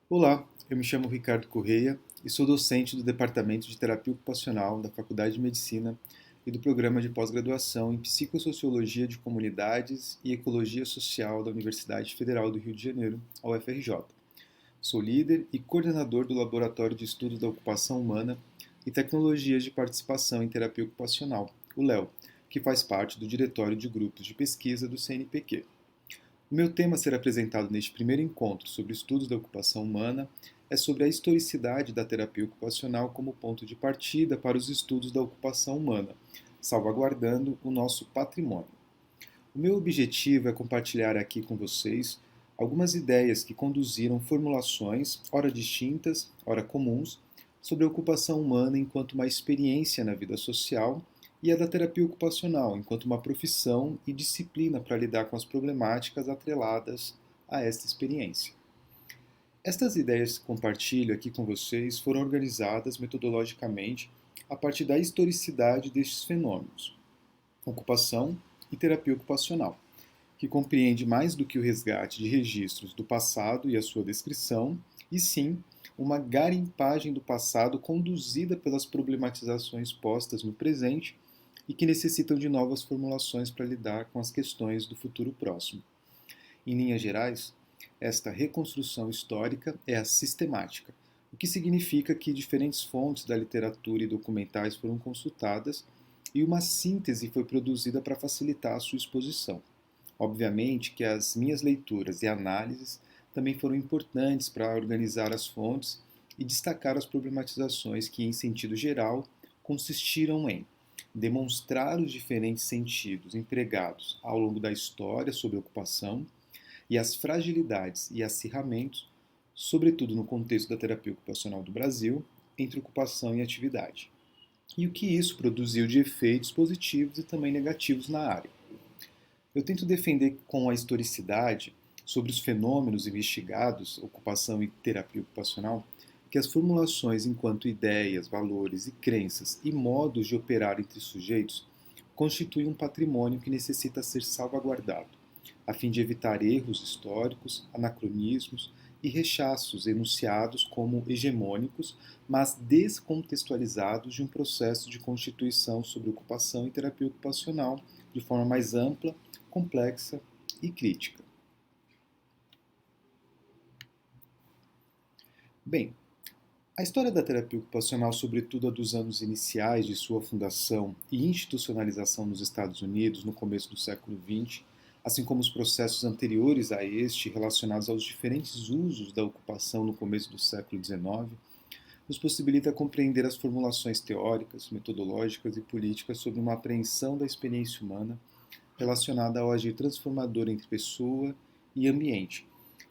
Olá, eu me chamo Ricardo Correia e sou docente do Departamento de Terapia Ocupacional da Faculdade de Medicina e do Programa de Pós-Graduação em Psicossociologia de Comunidades e Ecologia Social da Universidade Federal do Rio de Janeiro, a UFRJ. Sou líder e coordenador do Laboratório de Estudos da Ocupação Humana e Tecnologias de Participação em Terapia Ocupacional, o LEO, que faz parte do Diretório de Grupos de Pesquisa do CNPq. O meu tema a ser apresentado neste primeiro encontro sobre estudos da ocupação humana é sobre a historicidade da terapia ocupacional como ponto de partida para os estudos da ocupação humana, salvaguardando o nosso patrimônio. O meu objetivo é compartilhar aqui com vocês algumas ideias que conduziram formulações, ora distintas, ora comuns, sobre a ocupação humana enquanto uma experiência na vida social e a da terapia ocupacional enquanto uma profissão e disciplina para lidar com as problemáticas atreladas a esta experiência. Estas ideias que compartilho aqui com vocês foram organizadas metodologicamente a partir da historicidade destes fenômenos, ocupação e terapia ocupacional, que compreende mais do que o resgate de registros do passado e a sua descrição, e sim uma garimpagem do passado conduzida pelas problematizações postas no presente e que necessitam de novas formulações para lidar com as questões do futuro próximo. Em linhas gerais, esta reconstrução histórica é a sistemática, o que significa que diferentes fontes da literatura e documentais foram consultadas e uma síntese foi produzida para facilitar a sua exposição. Obviamente que as minhas leituras e análises também foram importantes para organizar as fontes e destacar as problematizações que, em sentido geral, consistiram em demonstrar os diferentes sentidos empregados ao longo da história sobre a ocupação e as fragilidades e acirramentos, sobretudo no contexto da terapia ocupacional do Brasil, entre ocupação e atividade, e o que isso produziu de efeitos positivos e também negativos na área. Eu tento defender com a historicidade sobre os fenômenos investigados, ocupação e terapia ocupacional, que as formulações enquanto ideias, valores e crenças e modos de operar entre sujeitos constituem um patrimônio que necessita ser salvaguardado, a fim de evitar erros históricos, anacronismos e rechaços enunciados como hegemônicos, mas descontextualizados de um processo de constituição sobre ocupação e terapia ocupacional de forma mais ampla, complexa e crítica. Bem, a história da terapia ocupacional, sobretudo a dos anos iniciais de sua fundação e institucionalização nos Estados Unidos no começo do século XX, assim como os processos anteriores a este relacionados aos diferentes usos da ocupação no começo do século XIX, nos possibilita compreender as formulações teóricas, metodológicas e políticas sobre uma apreensão da experiência humana relacionada ao agir transformador entre pessoa e ambiente,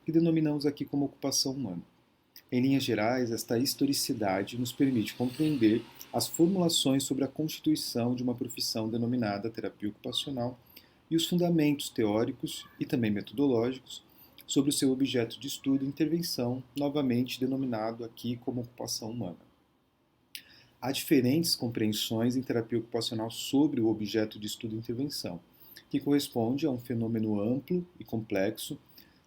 que denominamos aqui como ocupação humana. Em linhas gerais, esta historicidade nos permite compreender as formulações sobre a constituição de uma profissão denominada terapia ocupacional e os fundamentos teóricos e também metodológicos sobre o seu objeto de estudo e intervenção, novamente denominado aqui como ocupação humana. Há diferentes compreensões em terapia ocupacional sobre o objeto de estudo e intervenção, que corresponde a um fenômeno amplo e complexo,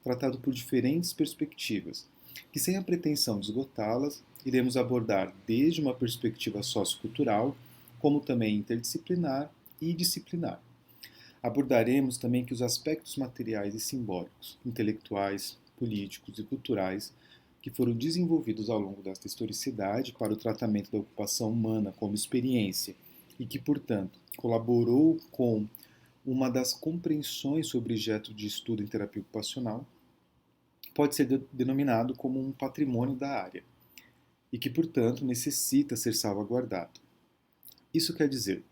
tratado por diferentes perspectivas, que, sem a pretensão de esgotá-las, iremos abordar desde uma perspectiva sociocultural, como também interdisciplinar e disciplinar. Abordaremos também que os aspectos materiais e simbólicos, intelectuais, políticos e culturais que foram desenvolvidos ao longo desta historicidade para o tratamento da ocupação humana como experiência e que, portanto, colaborou com uma das compreensões sobre objeto de estudo em terapia ocupacional, pode ser denominado como um patrimônio da área e que, portanto, necessita ser salvaguardado. Isso quer dizer,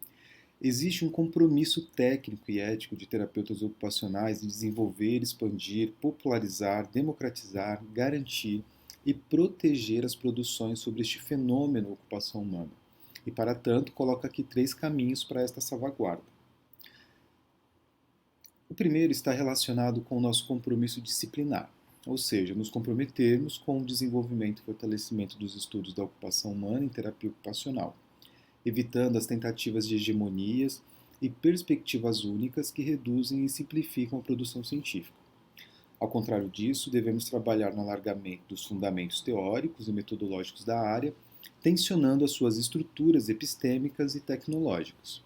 existe um compromisso técnico e ético de terapeutas ocupacionais de desenvolver, expandir, popularizar, democratizar, garantir e proteger as produções sobre este fenômeno ocupação humana. E, para tanto, coloca aqui 3 caminhos para esta salvaguarda. O primeiro está relacionado com o nosso compromisso disciplinar, ou seja, nos comprometermos com o desenvolvimento e fortalecimento dos estudos da ocupação humana em terapia ocupacional, evitando as tentativas de hegemonias e perspectivas únicas que reduzem e simplificam a produção científica. Ao contrário disso, devemos trabalhar no alargamento dos fundamentos teóricos e metodológicos da área, tensionando as suas estruturas epistêmicas e tecnológicas.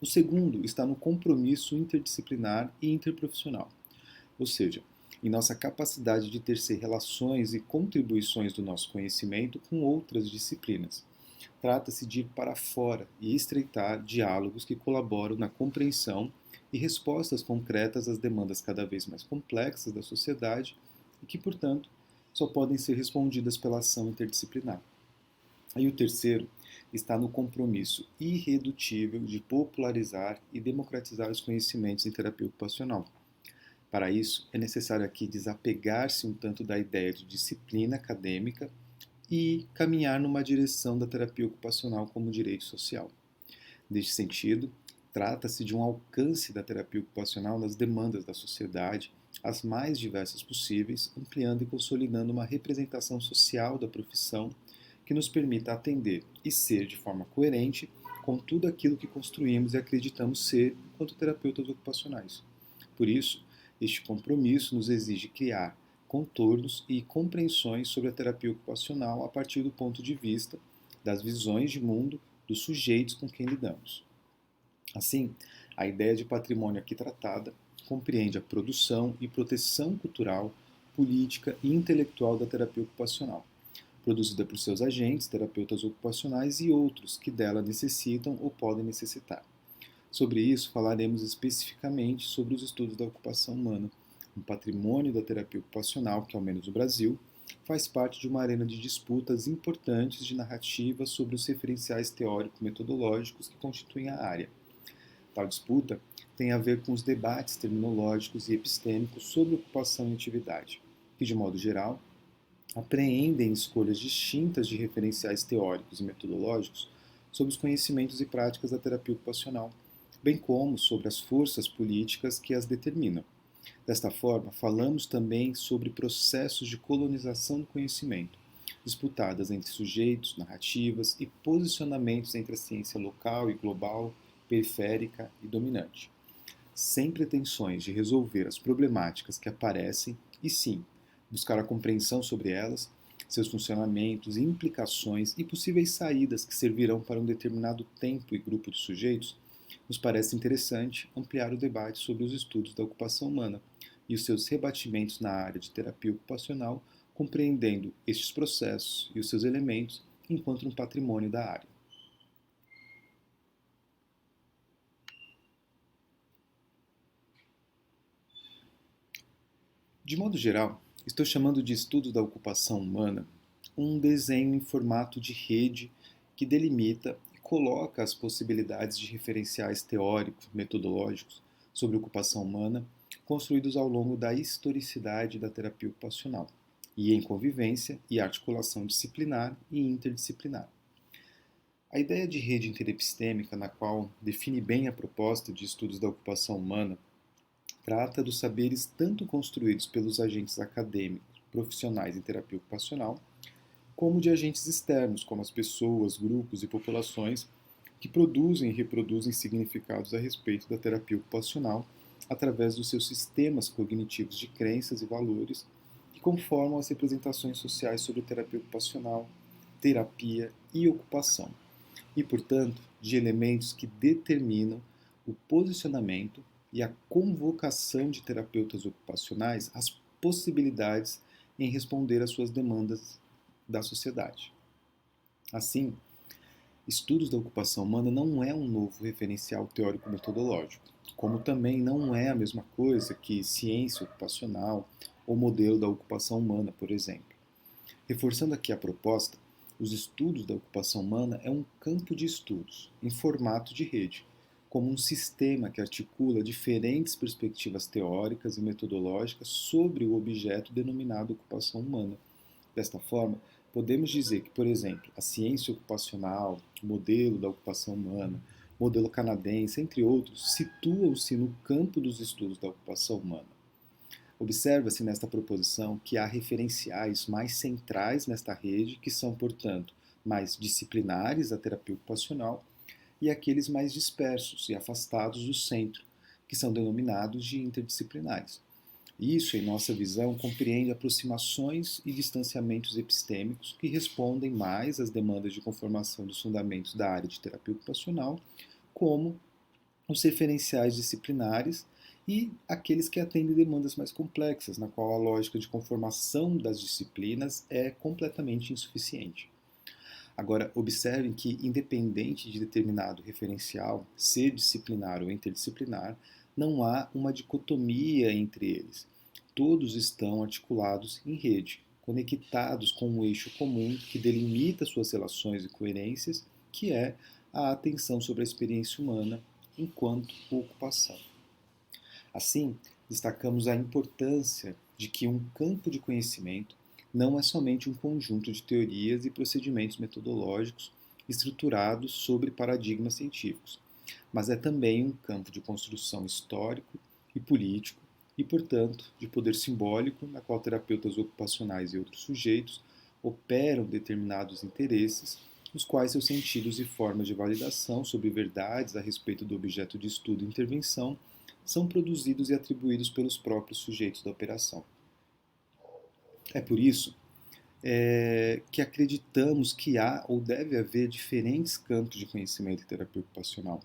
O segundo está no compromisso interdisciplinar e interprofissional, ou seja, em nossa capacidade de tecer relações e contribuições do nosso conhecimento com outras disciplinas. Trata-se de ir para fora e estreitar diálogos que colaboram na compreensão e respostas concretas às demandas cada vez mais complexas da sociedade e que, portanto, só podem ser respondidas pela ação interdisciplinar. E o terceiro está no compromisso irredutível de popularizar e democratizar os conhecimentos em terapia ocupacional. Para isso, é necessário aqui desapegar-se um tanto da ideia de disciplina acadêmica e caminhar numa direção da terapia ocupacional como direito social. Neste sentido, trata-se de um alcance da terapia ocupacional nas demandas da sociedade, as mais diversas possíveis, ampliando e consolidando uma representação social da profissão que nos permita atender e ser de forma coerente com tudo aquilo que construímos e acreditamos ser enquanto terapeutas ocupacionais. Por isso, este compromisso nos exige criar contornos e compreensões sobre a terapia ocupacional a partir do ponto de vista das visões de mundo dos sujeitos com quem lidamos. Assim, a ideia de patrimônio aqui tratada compreende a produção e proteção cultural, política e intelectual da terapia ocupacional, produzida por seus agentes, terapeutas ocupacionais e outros que dela necessitam ou podem necessitar. Sobre isso, falaremos especificamente sobre os estudos da ocupação humana, um patrimônio da terapia ocupacional que, ao menos no Brasil, faz parte de uma arena de disputas importantes de narrativa sobre os referenciais teórico-metodológicos que constituem a área. Tal disputa tem a ver com os debates terminológicos e epistêmicos sobre ocupação e atividade, que, de modo geral, apreendem escolhas distintas de referenciais teóricos e metodológicos sobre os conhecimentos e práticas da terapia ocupacional, bem como sobre as forças políticas que as determinam. Desta forma, falamos também sobre processos de colonização do conhecimento, disputadas entre sujeitos, narrativas e posicionamentos entre a ciência local e global, periférica e dominante, sem pretensões de resolver as problemáticas que aparecem e, sim, buscar a compreensão sobre elas, seus funcionamentos, implicações e possíveis saídas que servirão para um determinado tempo e grupo de sujeitos, nos parece interessante ampliar o debate sobre os estudos da ocupação humana e os seus rebatimentos na área de terapia ocupacional, compreendendo estes processos e os seus elementos enquanto um patrimônio da área. De modo geral, estou chamando de estudo da ocupação humana um desenho em formato de rede que delimita e coloca as possibilidades de referenciais teóricos, metodológicos sobre ocupação humana construídos ao longo da historicidade da terapia ocupacional e em convivência e articulação disciplinar e interdisciplinar. A ideia de rede interepistêmica, na qual define bem a proposta de estudos da ocupação humana, trata dos saberes tanto construídos pelos agentes acadêmicos, profissionais em terapia ocupacional, como de agentes externos, como as pessoas, grupos e populações que produzem e reproduzem significados a respeito da terapia ocupacional através dos seus sistemas cognitivos de crenças e valores que conformam as representações sociais sobre terapia ocupacional, terapia e ocupação, e, portanto, de elementos que determinam o posicionamento e a convocação de terapeutas ocupacionais às possibilidades em responder às suas demandas da sociedade. Assim, estudos da ocupação humana não é um novo referencial teórico-metodológico, como também não é a mesma coisa que ciência ocupacional ou modelo da ocupação humana, por exemplo. Reforçando aqui a proposta, os estudos da ocupação humana é um campo de estudos, em formato de rede, como um sistema que articula diferentes perspectivas teóricas e metodológicas sobre o objeto denominado ocupação humana. Desta forma, podemos dizer que, por exemplo, a ciência ocupacional, o modelo da ocupação humana, o modelo canadense, entre outros, situam-se no campo dos estudos da ocupação humana. Observa-se nesta proposição que há referenciais mais centrais nesta rede, que são, portanto, mais disciplinares à terapia ocupacional, e aqueles mais dispersos e afastados do centro, que são denominados de interdisciplinares. Isso, em nossa visão, compreende aproximações e distanciamentos epistêmicos que respondem mais às demandas de conformação dos fundamentos da área de terapia ocupacional, como os referenciais disciplinares e aqueles que atendem demandas mais complexas, na qual a lógica de conformação das disciplinas é completamente insuficiente. Agora, observem que, independente de determinado referencial ser disciplinar ou interdisciplinar, não há uma dicotomia entre eles. Todos estão articulados em rede, conectados com um eixo comum que delimita suas relações e coerências, que é a atenção sobre a experiência humana enquanto ocupação. Assim, destacamos a importância de que um campo de conhecimento não é somente um conjunto de teorias e procedimentos metodológicos estruturados sobre paradigmas científicos, mas é também um campo de construção histórico e político e, portanto, de poder simbólico, na qual terapeutas ocupacionais e outros sujeitos operam determinados interesses, os quais seus sentidos e formas de validação sobre verdades a respeito do objeto de estudo e intervenção são produzidos e atribuídos pelos próprios sujeitos da operação. É por isso que acreditamos que há ou deve haver diferentes campos de conhecimento em terapia ocupacional.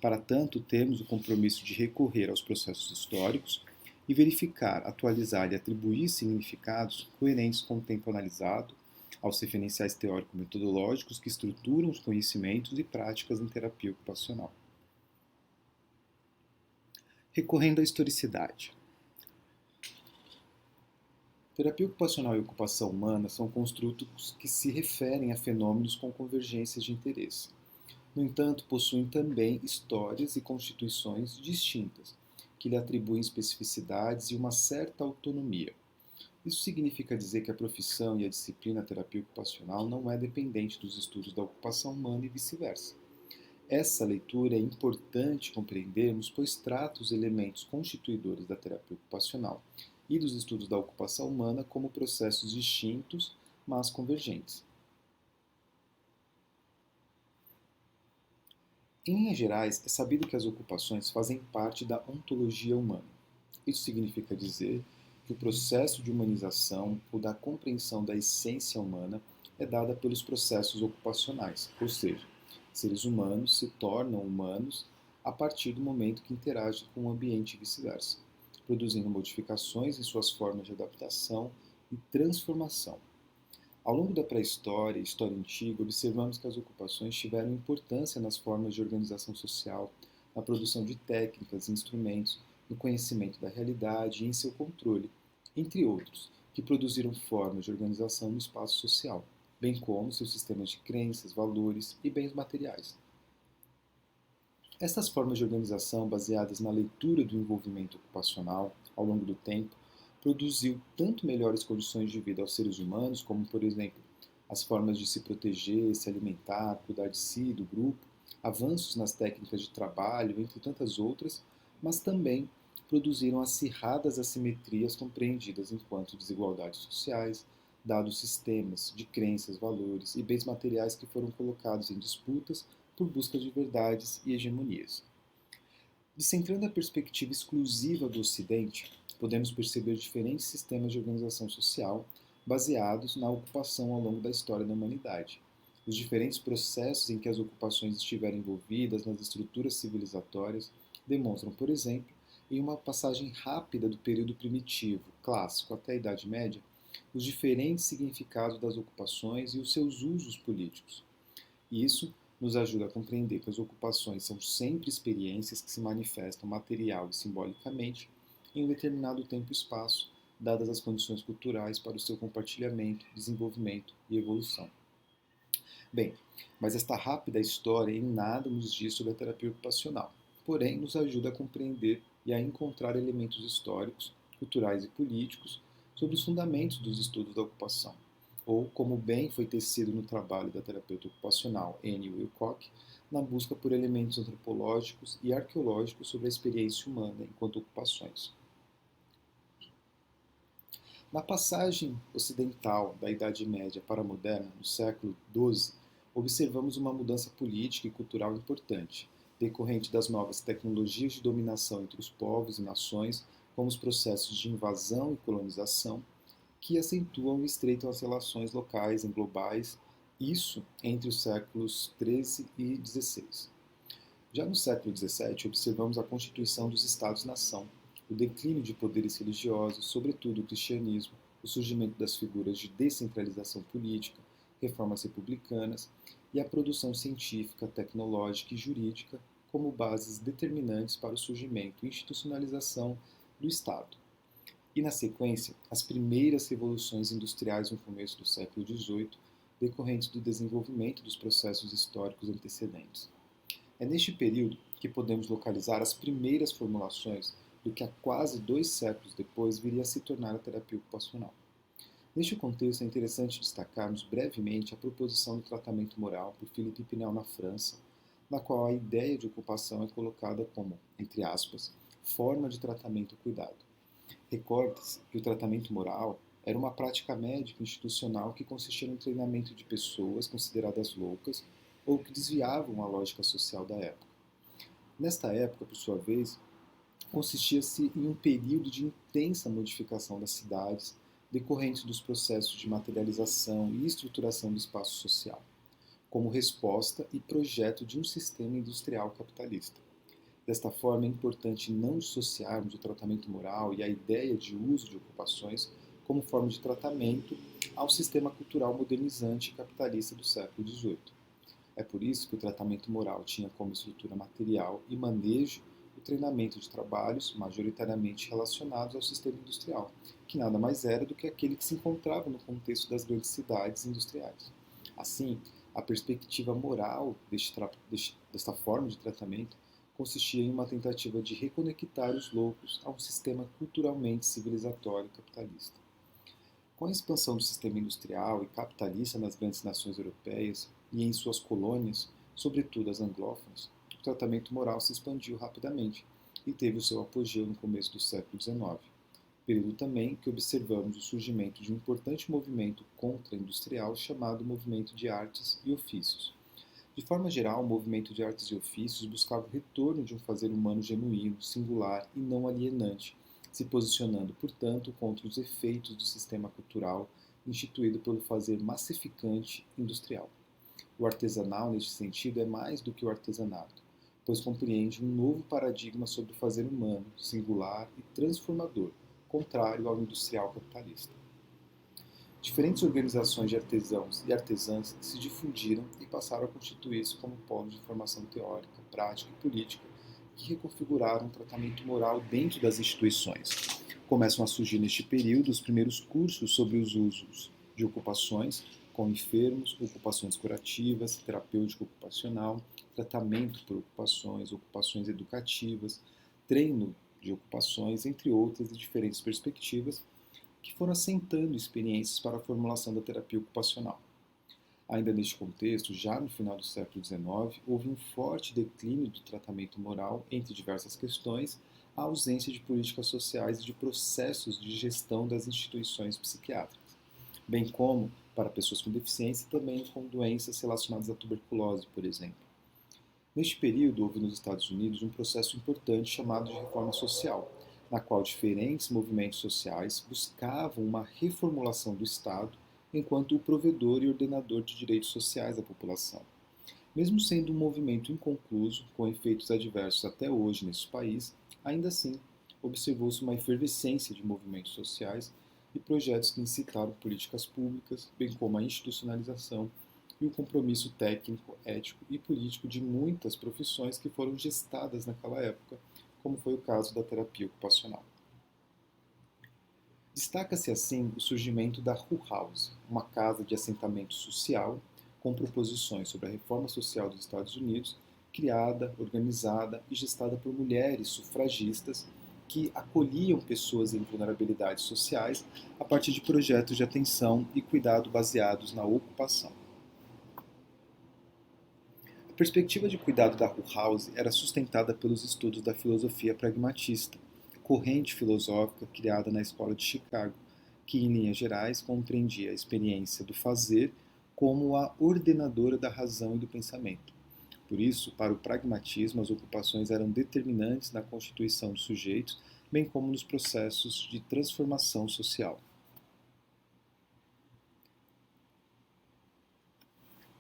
Para tanto, temos o compromisso de recorrer aos processos históricos e verificar, atualizar e atribuir significados coerentes com o tempo analisado, aos referenciais teórico-metodológicos que estruturam os conhecimentos e práticas em terapia ocupacional. Recorrendo à historicidade. Terapia ocupacional e ocupação humana são construtos que se referem a fenômenos com convergências de interesse. No entanto, possuem também histórias e constituições distintas, que lhe atribuem especificidades e uma certa autonomia. Isso significa dizer que a profissão e a disciplina terapia ocupacional não é dependente dos estudos da ocupação humana e vice-versa. Essa leitura é importante compreendermos, pois trata os elementos constituidores da terapia ocupacional e dos estudos da ocupação humana como processos distintos, mas convergentes. Em linhas gerais, é sabido que as ocupações fazem parte da ontologia humana. Isso significa dizer que o processo de humanização ou da compreensão da essência humana é dada pelos processos ocupacionais, ou seja, seres humanos se tornam humanos a partir do momento que interagem com o ambiente e vice-versa, produzindo modificações em suas formas de adaptação e transformação. Ao longo da pré-história e história antiga, observamos que as ocupações tiveram importância nas formas de organização social, na produção de técnicas e instrumentos, no conhecimento da realidade e em seu controle, entre outros, que produziram formas de organização no espaço social, bem como seus sistemas de crenças, valores e bens materiais. Estas formas de organização, baseadas na leitura do envolvimento ocupacional ao longo do tempo, produziu tanto melhores condições de vida aos seres humanos, como, por exemplo, as formas de se proteger, se alimentar, cuidar de si e do grupo, avanços nas técnicas de trabalho, entre tantas outras, mas também produziram acirradas assimetrias compreendidas enquanto desigualdades sociais, dados sistemas de crenças, valores e bens materiais que foram colocados em disputas por busca de verdades e hegemonias. Descentrando a perspectiva exclusiva do Ocidente, podemos perceber diferentes sistemas de organização social baseados na ocupação ao longo da história da humanidade. Os diferentes processos em que as ocupações estiveram envolvidas nas estruturas civilizatórias demonstram, por exemplo, em uma passagem rápida do período primitivo, clássico, até a Idade Média, os diferentes significados das ocupações e os seus usos políticos. Isso nos ajuda a compreender que as ocupações são sempre experiências que se manifestam material e simbolicamente em um determinado tempo e espaço, dadas as condições culturais para o seu compartilhamento, desenvolvimento e evolução. Bem, mas esta rápida história em nada nos diz sobre a terapia ocupacional, porém nos ajuda a compreender e a encontrar elementos históricos, culturais e políticos sobre os fundamentos dos estudos da ocupação, ou como bem foi tecido no trabalho da terapeuta ocupacional Annie Wilcock, na busca por elementos antropológicos e arqueológicos sobre a experiência humana enquanto ocupações. Na passagem ocidental da Idade Média para a moderna, no século XII, observamos uma mudança política e cultural importante, decorrente das novas tecnologias de dominação entre os povos e nações como os processos de invasão e colonização, que acentuam e estreitam as relações locais e globais, isso entre os séculos XIII e XVI. Já no século XVII, observamos a constituição dos Estados-nação, o declínio de poderes religiosos, sobretudo o cristianismo, o surgimento das figuras de descentralização política, reformas republicanas e a produção científica, tecnológica e jurídica como bases determinantes para o surgimento e institucionalização do Estado. E, na sequência, as primeiras revoluções industriais no começo do século XVIII, decorrentes do desenvolvimento dos processos históricos antecedentes. É neste período que podemos localizar as primeiras formulações do que há quase 2 séculos depois viria a se tornar a terapia ocupacional. Neste contexto, é interessante destacarmos brevemente a proposição do tratamento moral por Philippe Pinel na França, na qual a ideia de ocupação é colocada como, entre aspas, forma de tratamento cuidado. Recorde-se que o tratamento moral era uma prática médica institucional que consistia no treinamento de pessoas consideradas loucas ou que desviavam a lógica social da época. Nesta época, por sua vez, consistia-se em um período de intensa modificação das cidades, decorrente dos processos de materialização e estruturação do espaço social, como resposta e projeto de um sistema industrial capitalista. Desta forma, é importante não dissociarmos o tratamento moral e a ideia de uso de ocupações como forma de tratamento ao sistema cultural modernizante e capitalista do século XVIII. É por isso que o tratamento moral tinha como estrutura material e manejo o treinamento de trabalhos majoritariamente relacionados ao sistema industrial, que nada mais era do que aquele que se encontrava no contexto das grandes cidades industriais. Assim, a perspectiva moral desta forma de tratamento consistia em uma tentativa de reconectar os loucos a um sistema culturalmente civilizatório capitalista. Com a expansão do sistema industrial e capitalista nas grandes nações europeias e em suas colônias, sobretudo as anglófonas, o tratamento moral se expandiu rapidamente e teve o seu apogeu no começo do século XIX, período também que observamos o surgimento de um importante movimento contra-industrial chamado Movimento de Artes e Ofícios. De forma geral, o movimento de artes e ofícios buscava o retorno de um fazer humano genuíno, singular e não alienante, se posicionando, portanto, contra os efeitos do sistema cultural instituído pelo fazer massificante industrial. O artesanal, neste sentido, é mais do que o artesanato, pois compreende um novo paradigma sobre o fazer humano, singular e transformador, contrário ao industrial capitalista. Diferentes organizações de artesãos e artesãs se difundiram e passaram a constituir-se como polos de formação teórica, prática e política que reconfiguraram o tratamento moral dentro das instituições. Começam a surgir neste período os primeiros cursos sobre os usos de ocupações, com enfermos, ocupações curativas, terapêutico ocupacional, tratamento por ocupações, ocupações educativas, treino de ocupações, entre outras de diferentes perspectivas, que foram assentando experiências para a formulação da terapia ocupacional. Ainda neste contexto, já no final do século XIX, houve um forte declínio do tratamento moral entre diversas questões, a ausência de políticas sociais e de processos de gestão das instituições psiquiátricas, bem como para pessoas com deficiência e também com doenças relacionadas à tuberculose, por exemplo. Neste período, houve nos Estados Unidos um processo importante chamado de reforma social, na qual diferentes movimentos sociais buscavam uma reformulação do Estado enquanto o provedor e ordenador de direitos sociais da população. Mesmo sendo um movimento inconcluso, com efeitos adversos até hoje nesse país, ainda assim observou-se uma efervescência de movimentos sociais e projetos que incitaram políticas públicas, bem como a institucionalização e o compromisso técnico, ético e político de muitas profissões que foram gestadas naquela época, como foi o caso da terapia ocupacional. Destaca-se assim o surgimento da Hull House, uma casa de assentamento social com proposições sobre a reforma social dos Estados Unidos, criada, organizada e gestada por mulheres sufragistas que acolhiam pessoas em vulnerabilidades sociais a partir de projetos de atenção e cuidado baseados na ocupação. A perspectiva de cuidado da Hull House era sustentada pelos estudos da filosofia pragmatista, corrente filosófica criada na Escola de Chicago, que, em linhas gerais, compreendia a experiência do fazer como a ordenadora da razão e do pensamento. Por isso, para o pragmatismo, as ocupações eram determinantes na constituição dos sujeitos bem como nos processos de transformação social.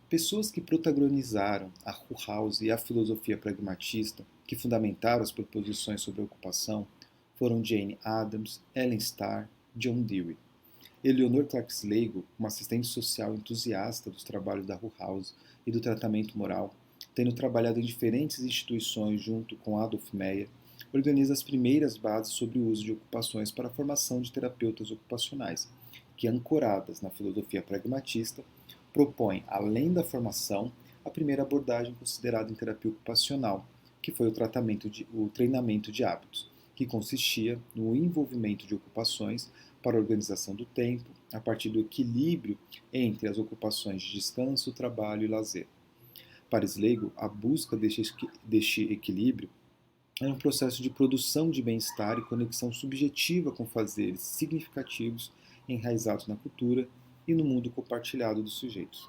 Pessoas que protagonizaram a Hull House e a filosofia pragmatista, que fundamentaram as proposições sobre a ocupação, foram Jane Addams, Ellen Starr, John Dewey. Eleanor Clark Sligo, uma assistente social entusiasta dos trabalhos da Hull House e do tratamento moral, tendo trabalhado em diferentes instituições junto com Adolf Meyer, organiza as primeiras bases sobre o uso de ocupações para a formação de terapeutas ocupacionais, que, ancoradas na filosofia pragmatista, propõem, além da formação, a primeira abordagem considerada em terapia ocupacional, que foi o treinamento de hábitos, que consistia no envolvimento de ocupações para a organização do tempo, a partir do equilíbrio entre as ocupações de descanso, trabalho e lazer. Para Sligo, a busca deste equilíbrio é um processo de produção de bem-estar e conexão subjetiva com fazeres significativos enraizados na cultura e no mundo compartilhado dos sujeitos.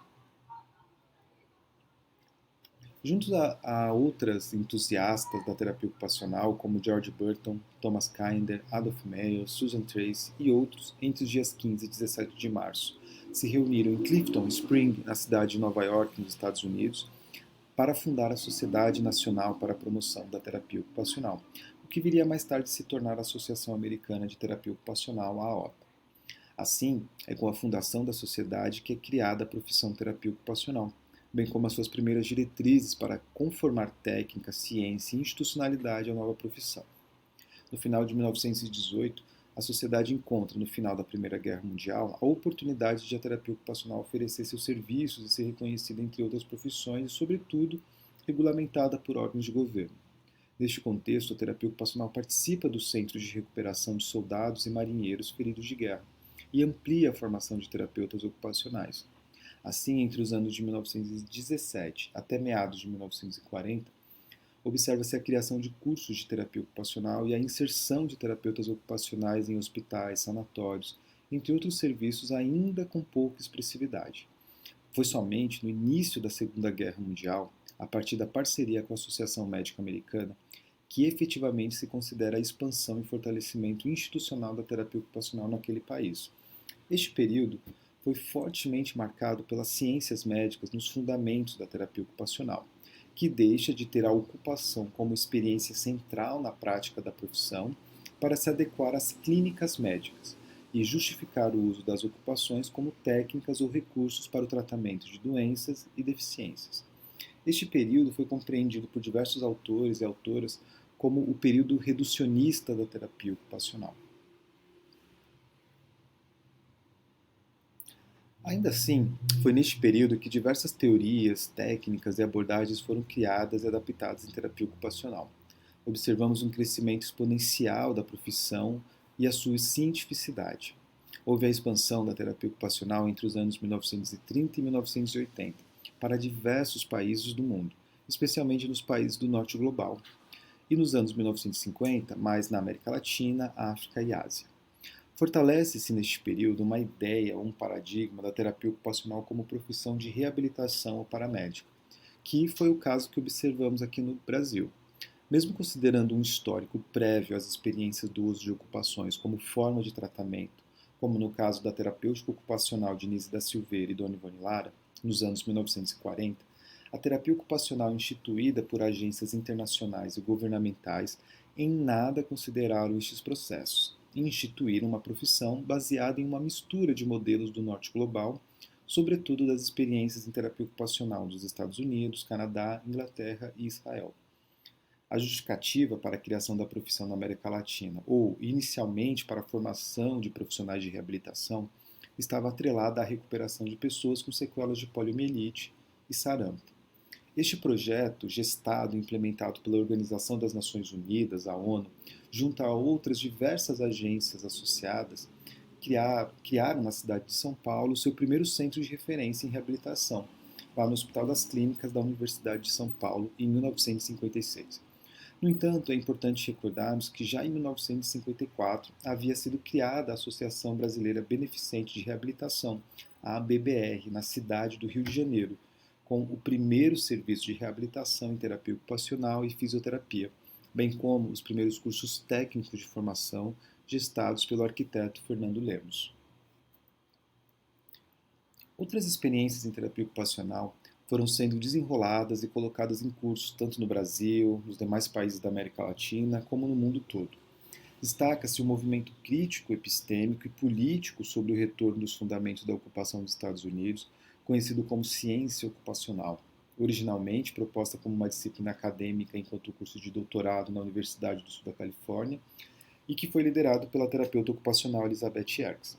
Junto a outras entusiastas da terapia ocupacional, como George Burton, Thomas Kinder, Adolf Meyer, Susan Tracy e outros, entre os dias 15 e 17 de março, se reuniram em Clifton Spring, na cidade de Nova York, nos Estados Unidos, para fundar a Sociedade Nacional para a Promoção da Terapia Ocupacional, o que viria mais tarde se tornar a Associação Americana de Terapia Ocupacional, a AOPA. Assim, é com a fundação da sociedade que é criada a profissão terapia ocupacional, bem como as suas primeiras diretrizes para conformar técnica, ciência e institucionalidade à nova profissão. No final de 1918, a sociedade encontra, no final da Primeira Guerra Mundial, a oportunidade de a terapia ocupacional oferecer seus serviços e ser reconhecida entre outras profissões e, sobretudo, regulamentada por órgãos de governo. Neste contexto, a terapia ocupacional participa dos centros de recuperação de soldados e marinheiros feridos de guerra e amplia a formação de terapeutas ocupacionais. Assim, entre os anos de 1917 até meados de 1940, observa-se a criação de cursos de terapia ocupacional e a inserção de terapeutas ocupacionais em hospitais, sanatórios, entre outros serviços ainda com pouca expressividade. Foi somente no início da Segunda Guerra Mundial, a partir da parceria com a Associação Médica Americana, que efetivamente se considera a expansão e fortalecimento institucional da terapia ocupacional naquele país. Este período foi fortemente marcado pelas ciências médicas nos fundamentos da terapia ocupacional, que deixa de ter a ocupação como experiência central na prática da profissão para se adequar às clínicas médicas e justificar o uso das ocupações como técnicas ou recursos para o tratamento de doenças e deficiências. Este período foi compreendido por diversos autores e autoras como o período reducionista da terapia ocupacional. Ainda assim, foi neste período que diversas teorias, técnicas e abordagens foram criadas e adaptadas em terapia ocupacional. Observamos um crescimento exponencial da profissão e a sua cientificidade. Houve a expansão da terapia ocupacional entre os anos 1930 e 1980 para diversos países do mundo, especialmente nos países do norte global, e nos anos 1950, mais na América Latina, África e Ásia. Fortalece-se neste período uma ideia ou um paradigma da terapia ocupacional como profissão de reabilitação ou paramédico, que foi o caso que observamos aqui no Brasil. Mesmo considerando um histórico prévio às experiências do uso de ocupações como forma de tratamento, como no caso da terapêutica ocupacional de Nise da Silveira e Dona Ivone Lara, nos anos 1940, a terapia ocupacional instituída por agências internacionais e governamentais em nada consideraram estes processos e instituíram uma profissão baseada em uma mistura de modelos do norte global, sobretudo das experiências em terapia ocupacional dos Estados Unidos, Canadá, Inglaterra e Israel. A justificativa para a criação da profissão na América Latina, ou inicialmente para a formação de profissionais de reabilitação, estava atrelada à recuperação de pessoas com sequelas de poliomielite e sarampo. Este projeto, gestado e implementado pela Organização das Nações Unidas, a ONU, junto a outras diversas agências associadas, criaram na cidade de São Paulo seu primeiro centro de referência em reabilitação, lá no Hospital das Clínicas da Universidade de São Paulo, em 1956. No entanto, é importante recordarmos que já em 1954 havia sido criada a Associação Brasileira Beneficente de Reabilitação, a ABBR, na cidade do Rio de Janeiro, com o primeiro serviço de reabilitação em terapia ocupacional e fisioterapia, bem como os primeiros cursos técnicos de formação gestados pelo arquiteto Fernando Lemos. Outras experiências em terapia ocupacional foram sendo desenroladas e colocadas em curso tanto no Brasil, nos demais países da América Latina, como no mundo todo. Destaca-se o movimento crítico, epistêmico e político sobre o retorno dos fundamentos da ocupação dos Estados Unidos, conhecido como ciência ocupacional, originalmente proposta como uma disciplina acadêmica enquanto curso de doutorado na Universidade do Sul da Califórnia, e que foi liderado pela terapeuta ocupacional Elizabeth Erickson.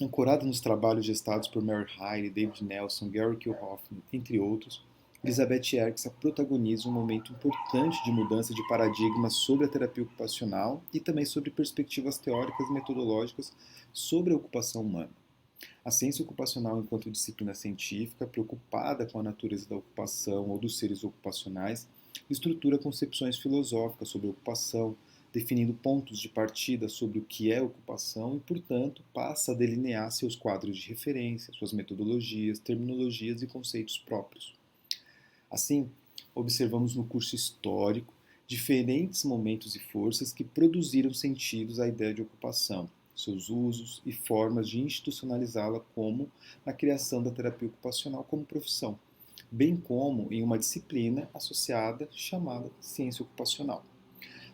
Ancorada nos trabalhos gestados por Mary Hyde, David Nelson, Gary Hoffman, entre outros, Elizabeth Erickson protagoniza um momento importante de mudança de paradigmas sobre a terapia ocupacional e também sobre perspectivas teóricas e metodológicas sobre a ocupação humana. A ciência ocupacional, enquanto disciplina científica preocupada com a natureza da ocupação ou dos seres ocupacionais, estrutura concepções filosóficas sobre a ocupação, definindo pontos de partida sobre o que é ocupação e, portanto, passa a delinear seus quadros de referência, suas metodologias, terminologias e conceitos próprios. Assim, observamos no curso histórico diferentes momentos e forças que produziram sentidos à ideia de ocupação, seus usos e formas de institucionalizá-la, como na criação da terapia ocupacional como profissão, bem como em uma disciplina associada chamada ciência ocupacional.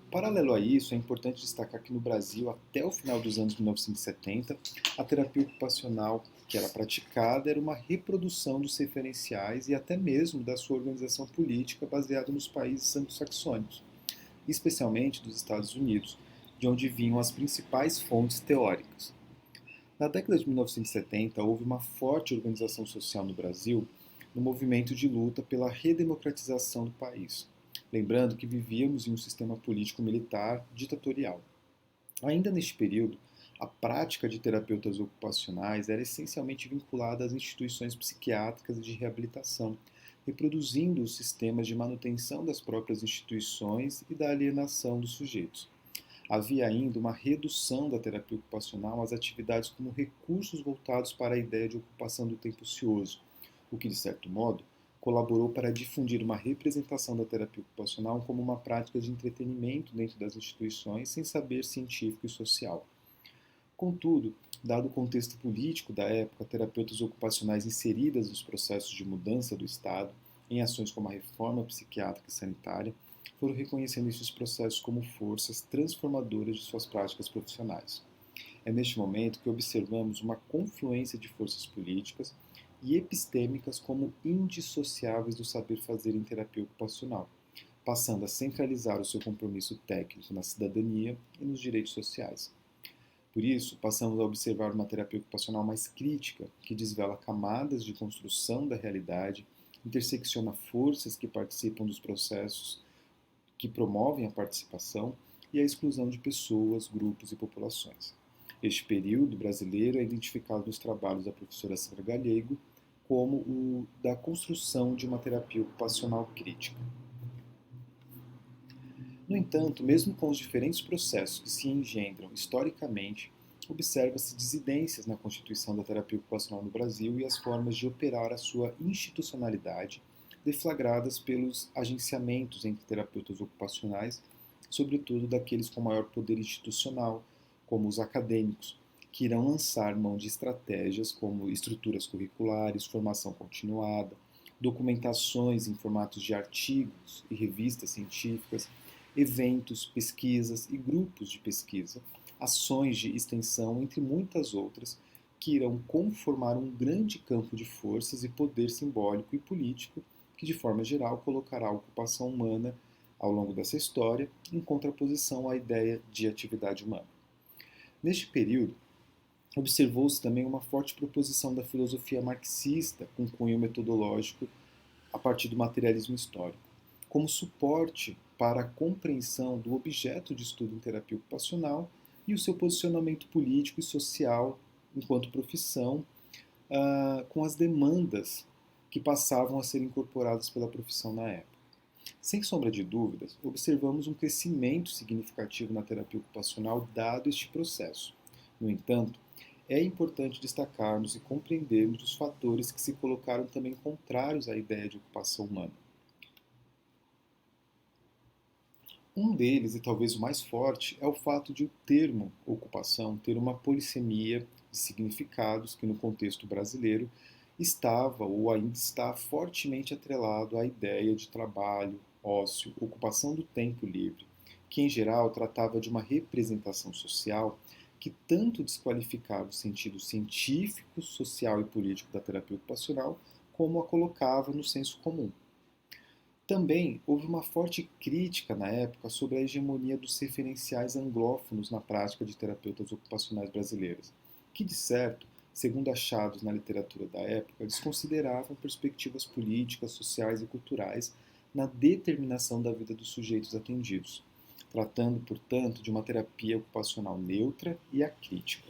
Paralelo a isso, é importante destacar que no Brasil, até o final dos anos 1970, a terapia ocupacional que era praticada era uma reprodução dos referenciais e até mesmo da sua organização política baseada nos países anglo-saxônicos, especialmente dos Estados Unidos, de onde vinham as principais fontes teóricas. Na década de 1970, houve uma forte organização social no Brasil no movimento de luta pela redemocratização do país, lembrando que vivíamos em um sistema político-militar ditatorial. Ainda neste período, a prática de terapeutas ocupacionais era essencialmente vinculada às instituições psiquiátricas e de reabilitação, reproduzindo os sistemas de manutenção das próprias instituições e da alienação dos sujeitos. Havia ainda uma redução da terapia ocupacional às atividades como recursos voltados para a ideia de ocupação do tempo ocioso, o que, de certo modo, colaborou para difundir uma representação da terapia ocupacional como uma prática de entretenimento dentro das instituições sem saber científico e social. Contudo, dado o contexto político da época, terapeutas ocupacionais inseridas nos processos de mudança do Estado, em ações como a reforma psiquiátrica e sanitária, foram reconhecendo esses processos como forças transformadoras de suas práticas profissionais. É neste momento que observamos uma confluência de forças políticas e epistêmicas como indissociáveis do saber fazer em terapia ocupacional, passando a centralizar o seu compromisso técnico na cidadania e nos direitos sociais. Por isso, passamos a observar uma terapia ocupacional mais crítica, que desvela camadas de construção da realidade, intersecciona forças que participam dos processos que promovem a participação e a exclusão de pessoas, grupos e populações. Este período brasileiro é identificado nos trabalhos da professora Sandra Galego como o da construção de uma terapia ocupacional crítica. No entanto, mesmo com os diferentes processos que se engendram historicamente, observa-se dissidências na constituição da terapia ocupacional no Brasil e as formas de operar a sua institucionalidade, deflagradas pelos agenciamentos entre terapeutas ocupacionais, sobretudo daqueles com maior poder institucional, como os acadêmicos, que irão lançar mão de estratégias como estruturas curriculares, formação continuada, documentações em formatos de artigos e revistas científicas, eventos, pesquisas e grupos de pesquisa, ações de extensão, entre muitas outras, que irão conformar um grande campo de forças e poder simbólico e político que, de forma geral, colocará a ocupação humana, ao longo dessa história, em contraposição à ideia de atividade humana. Neste período, observou-se também uma forte proposição da filosofia marxista com cunho metodológico a partir do materialismo histórico, como suporte para a compreensão do objeto de estudo em terapia ocupacional e o seu posicionamento político e social enquanto profissão, com as demandas que passavam a ser incorporadas pela profissão na época. Sem sombra de dúvidas, observamos um crescimento significativo na terapia ocupacional dado este processo. No entanto, é importante destacarmos e compreendermos os fatores que se colocaram também contrários à ideia de ocupação humana. Um deles, e talvez o mais forte, é o fato de o termo ocupação ter uma polissemia de significados que, no contexto brasileiro, estava ou ainda está fortemente atrelado à ideia de trabalho, ócio, ocupação do tempo livre, que em geral tratava de uma representação social que tanto desqualificava o sentido científico, social e político da terapia ocupacional, como a colocava no senso comum. Também houve uma forte crítica na época sobre a hegemonia dos referenciais anglófonos na prática de terapeutas ocupacionais brasileiras, que, de certo, segundo achados na literatura da época, desconsideravam perspectivas políticas, sociais e culturais na determinação da vida dos sujeitos atendidos, tratando, portanto, de uma terapia ocupacional neutra e acrítica.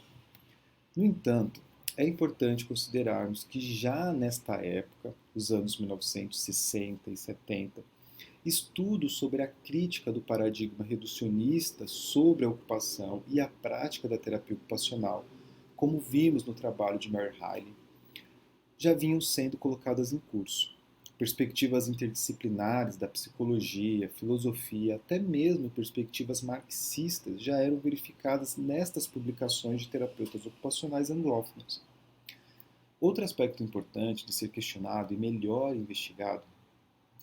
No entanto, é importante considerarmos que já nesta época, os anos 1960 e 70, estudos sobre a crítica do paradigma reducionista sobre a ocupação e a prática da terapia ocupacional, como vimos no trabalho de Mary Riley, já vinham sendo colocadas em curso. Perspectivas interdisciplinares da psicologia, filosofia, até mesmo perspectivas marxistas já eram verificadas nestas publicações de terapeutas ocupacionais anglófonos. Outro aspecto importante de ser questionado e melhor investigado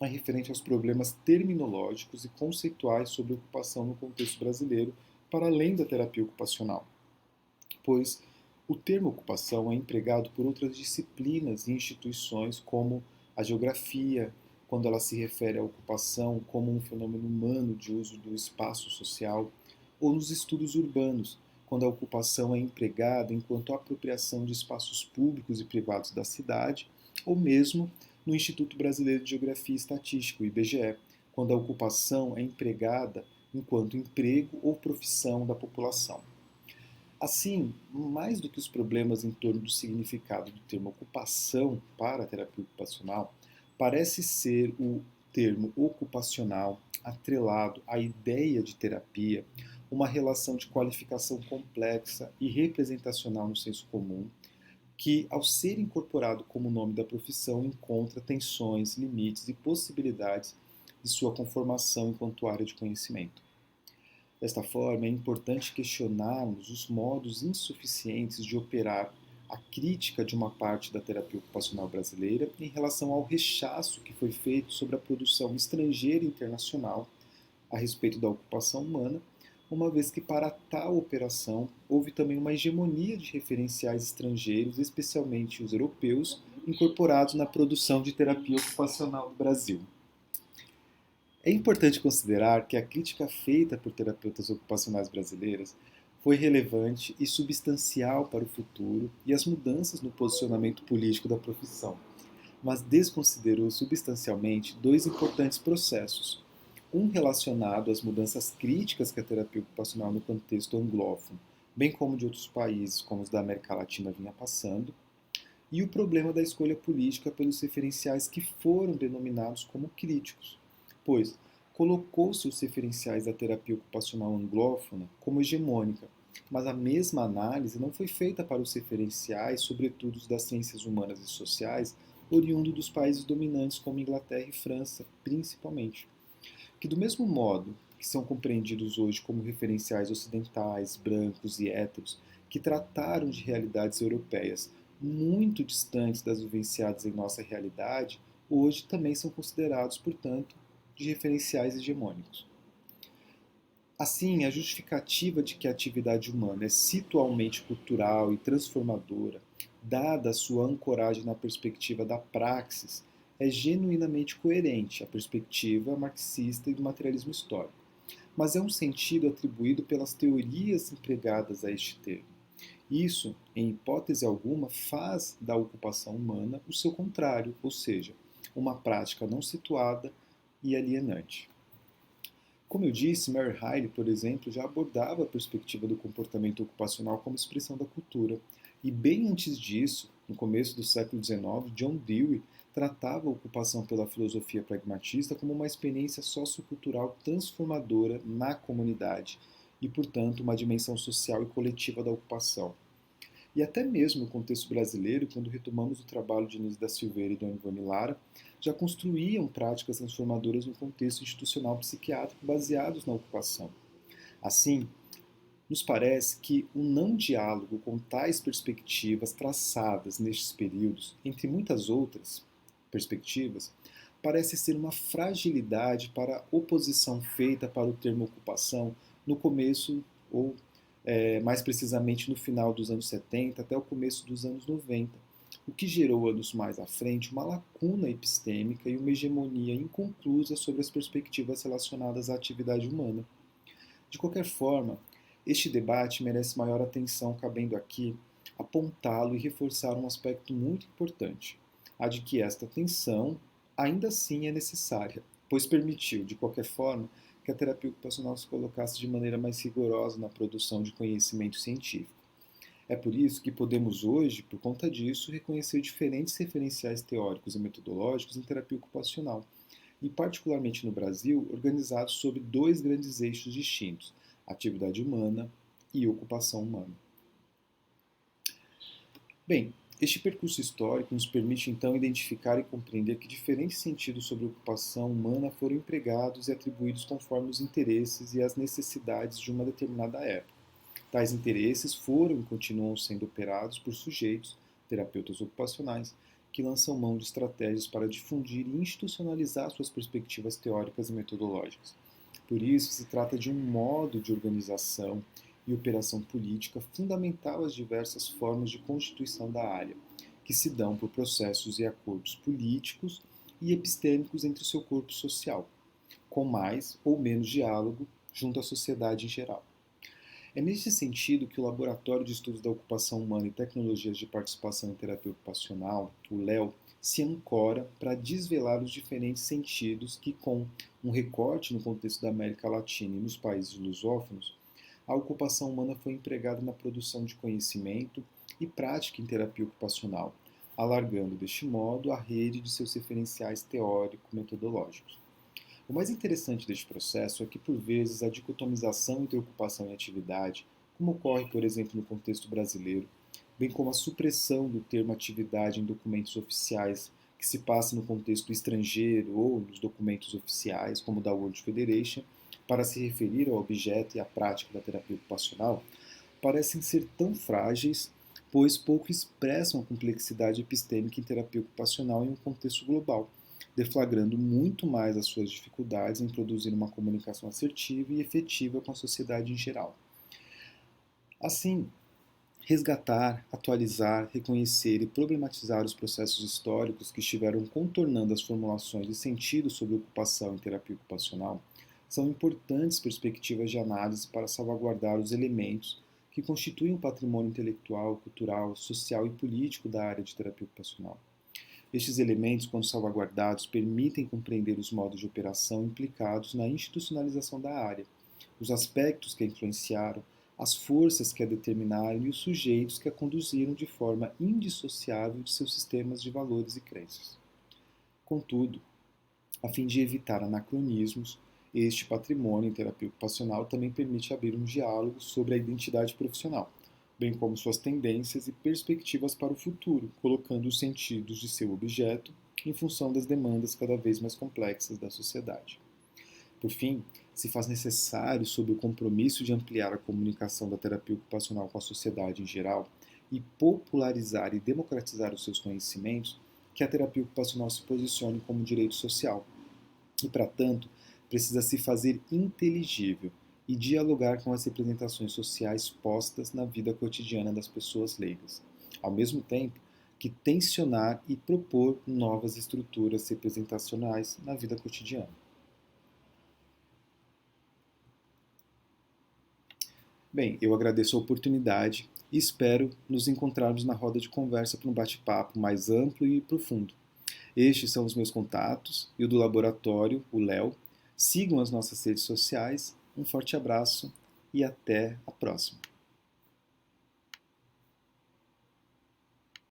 é referente aos problemas terminológicos e conceituais sobre ocupação no contexto brasileiro, para além da terapia ocupacional, pois o termo ocupação é empregado por outras disciplinas e instituições, como a geografia, quando ela se refere à ocupação como um fenômeno humano de uso do espaço social, ou nos estudos urbanos, quando a ocupação é empregada enquanto apropriação de espaços públicos e privados da cidade, ou mesmo no Instituto Brasileiro de Geografia e Estatística, o IBGE, quando a ocupação é empregada enquanto emprego ou profissão da população. Assim, mais do que os problemas em torno do significado do termo ocupação para a terapia ocupacional, parece ser o termo ocupacional atrelado à ideia de terapia, uma relação de qualificação complexa e representacional no senso comum, que, ao ser incorporado como nome da profissão, encontra tensões, limites e possibilidades de sua conformação enquanto área de conhecimento. Desta forma, é importante questionarmos os modos insuficientes de operar a crítica de uma parte da terapia ocupacional brasileira em relação ao rechaço que foi feito sobre a produção estrangeira e internacional a respeito da ocupação humana, uma vez que para tal operação houve também uma hegemonia de referenciais estrangeiros, especialmente os europeus, incorporados na produção de terapia ocupacional do Brasil. É importante considerar que a crítica feita por terapeutas ocupacionais brasileiras foi relevante e substancial para o futuro e as mudanças no posicionamento político da profissão, mas desconsiderou substancialmente dois importantes processos. Um relacionado às mudanças críticas que a terapia ocupacional no contexto anglófono, bem como de outros países como os da América Latina vinha passando, e o problema da escolha política pelos referenciais que foram denominados como críticos, pois colocou-se os referenciais da terapia ocupacional anglófona como hegemônica, mas a mesma análise não foi feita para os referenciais, sobretudo os das ciências humanas e sociais, oriundo dos países dominantes como Inglaterra e França, principalmente, que do mesmo modo que são compreendidos hoje como referenciais ocidentais, brancos e héteros, que trataram de realidades europeias muito distantes das vivenciadas em nossa realidade, hoje também são considerados, portanto, de referenciais hegemônicos. Assim, a justificativa de que a atividade humana é situalmente cultural e transformadora, dada a sua ancoragem na perspectiva da praxis, é genuinamente coerente à perspectiva marxista e do materialismo histórico, mas é um sentido atribuído pelas teorias empregadas a este termo. Isso, em hipótese alguma, faz da ocupação humana o seu contrário, ou seja, uma prática não situada e alienante. Como eu disse, Mary Riley, por exemplo, já abordava a perspectiva do comportamento ocupacional como expressão da cultura. E bem antes disso, no começo do século XIX, John Dewey tratava a ocupação pela filosofia pragmatista como uma experiência sociocultural transformadora na comunidade e, portanto, uma dimensão social e coletiva da ocupação. E até mesmo no contexto brasileiro, quando retomamos o trabalho de Inês da Silveira e Dona Ivone Lara, já construíam práticas transformadoras no contexto institucional psiquiátrico baseados na ocupação. Assim, nos parece que o não diálogo com tais perspectivas traçadas nestes períodos, entre muitas outras perspectivas, parece ser uma fragilidade para a oposição feita para o termo ocupação no começo, ou mais precisamente no final dos anos 70 até o começo dos anos 90, o que gerou anos mais à frente uma lacuna epistêmica e uma hegemonia inconclusa sobre as perspectivas relacionadas à atividade humana. De qualquer forma, este debate merece maior atenção, cabendo aqui apontá-lo e reforçar um aspecto muito importante, a de que esta tensão ainda assim é necessária, pois permitiu, de qualquer forma, que a terapia ocupacional se colocasse de maneira mais rigorosa na produção de conhecimento científico. É por isso que podemos hoje, por conta disso, reconhecer diferentes referenciais teóricos e metodológicos em terapia ocupacional, e particularmente no Brasil, organizados sob dois grandes eixos distintos: atividade humana e ocupação humana. Bem, este percurso histórico nos permite então identificar e compreender que diferentes sentidos sobre a ocupação humana foram empregados e atribuídos conforme os interesses e as necessidades de uma determinada época. Tais interesses foram e continuam sendo operados por sujeitos, terapeutas ocupacionais, que lançam mão de estratégias para difundir e institucionalizar suas perspectivas teóricas e metodológicas. Por isso, se trata de um modo de organização e operação política fundamental às diversas formas de constituição da área, que se dão por processos e acordos políticos e epistêmicos entre o seu corpo social, com mais ou menos diálogo junto à sociedade em geral. É nesse sentido que o Laboratório de Estudos da Ocupação Humana e Tecnologias de Participação em Terapia Ocupacional, o LEO, se ancora para desvelar os diferentes sentidos que, com um recorte no contexto da América Latina e nos países lusófonos, a ocupação humana foi empregada na produção de conhecimento e prática em terapia ocupacional, alargando deste modo a rede de seus referenciais teórico-metodológicos. O mais interessante deste processo é que, por vezes, a dicotomização entre ocupação e atividade, como ocorre, por exemplo, no contexto brasileiro, bem como a supressão do termo atividade em documentos oficiais que se passa no contexto estrangeiro ou nos documentos oficiais, como o da World Federation, para se referir ao objeto e à prática da terapia ocupacional, parecem ser tão frágeis, pois pouco expressam a complexidade epistêmica em terapia ocupacional em um contexto global, deflagrando muito mais as suas dificuldades em produzir uma comunicação assertiva e efetiva com a sociedade em geral. Assim, resgatar, atualizar, reconhecer e problematizar os processos históricos que estiveram contornando as formulações de sentido sobre ocupação e terapia ocupacional são importantes perspectivas de análise para salvaguardar os elementos que constituem o patrimônio intelectual, cultural, social e político da área de terapia ocupacional. Estes elementos, quando salvaguardados, permitem compreender os modos de operação implicados na institucionalização da área, os aspectos que a influenciaram, as forças que a determinaram e os sujeitos que a conduziram de forma indissociável de seus sistemas de valores e crenças. Contudo, a fim de evitar anacronismos, este patrimônio em terapia ocupacional também permite abrir um diálogo sobre a identidade profissional, bem como suas tendências e perspectivas para o futuro, colocando os sentidos de seu objeto em função das demandas cada vez mais complexas da sociedade. Por fim, se faz necessário, sob o compromisso de ampliar a comunicação da terapia ocupacional com a sociedade em geral e popularizar e democratizar os seus conhecimentos, que a terapia ocupacional se posicione como direito social. E, para tanto, precisa se fazer inteligível e dialogar com as representações sociais postas na vida cotidiana das pessoas leigas, ao mesmo tempo que tensionar e propor novas estruturas representacionais na vida cotidiana. Bem, eu agradeço a oportunidade e espero nos encontrarmos na roda de conversa para um bate-papo mais amplo e profundo. Estes são os meus contatos e o do laboratório, o Léo. Sigam as nossas redes sociais. Um forte abraço e até a próxima.